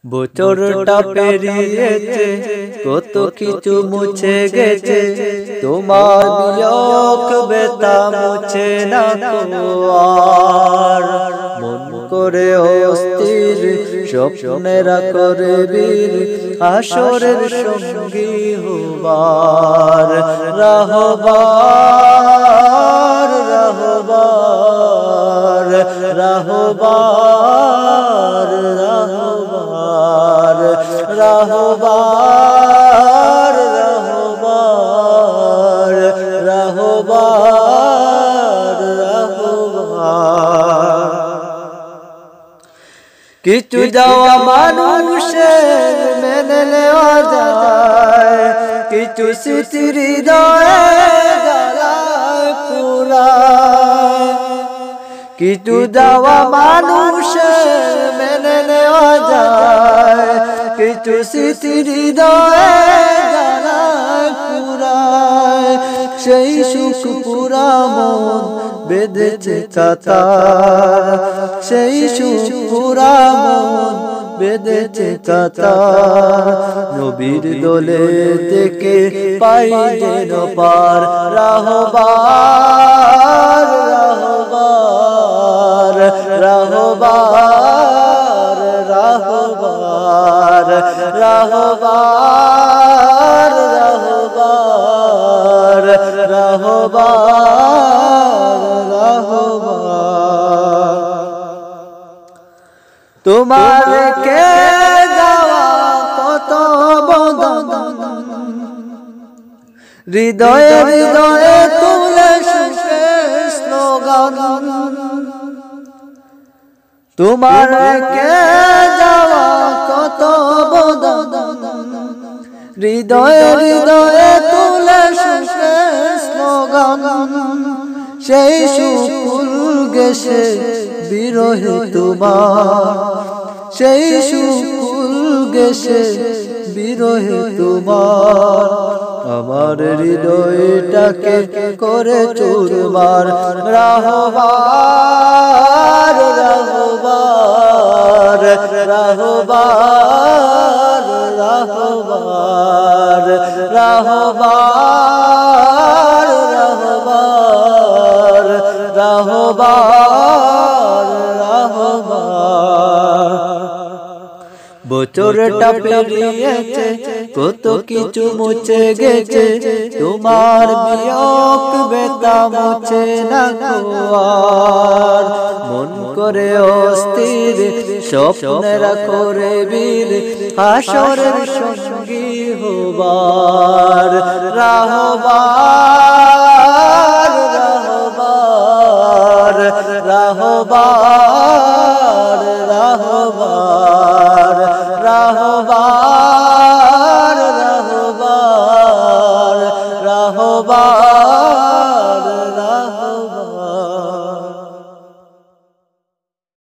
বছরটা পেরিয়েছে, কত কিছু মুছে গেছে, তোমার বিয়োগ বেতা মুছে না আর। মন করে অস্থির, স্বপ্নেরা করে বীর, হাসরের সঙ্গী হবার। রাহবার রাহবার রাহবার রাহবার রাহবার রাহবার রাহবার রাহবার। কিছু যাওয়া মানুষের মেনে নেওয়া যায়, কিছু স্মৃতির হৃদয়ে জ্বালায় পুরায়। কিছু যাওয়া মানুষের মেনে নেওয়া যায়, কিছু স্মৃতির হৃদয়ে জ্বালায় পুরায়। সেই সুখ পুরা মন বেঁধেছে কাতার, সেই সুখ পুরা মন বেঁধেছে কাতার। নবীর দোলে থেকে পাই যেন পার। রাহবার রাহবার রাহবার রাহবার রাহবার রাহবার রাহবার রাহবার। তোমার কে যাওয়া কত বদন, হৃদয়ে হৃদয়ে তুলে সুখের স্লোগান। তোমার কে যাওয়া কত বদন, হৃদয়ে হৃদয়ে তুলে সুখের স্লোগান। সেই সুকুল গেছে বিরহে তোমার, সেই সুকুল গেছে বিরহে তোমার। আমার হৃদয়টাকে করে চুরমার। রাহবার রাহবার রাহবার রাহবার রাহবার রাহবার রাহবার রাহবার। বছরটা পেরিয়েছে, কত কিছু মুছে গেছে, তোমার বিয়োগ বেতা মুছে না আর। মন করে অস্থির, স্বপ্নেরা করে বীর, হাসরের সঙ্গী হবার। রাহবার রাহবার রাহবার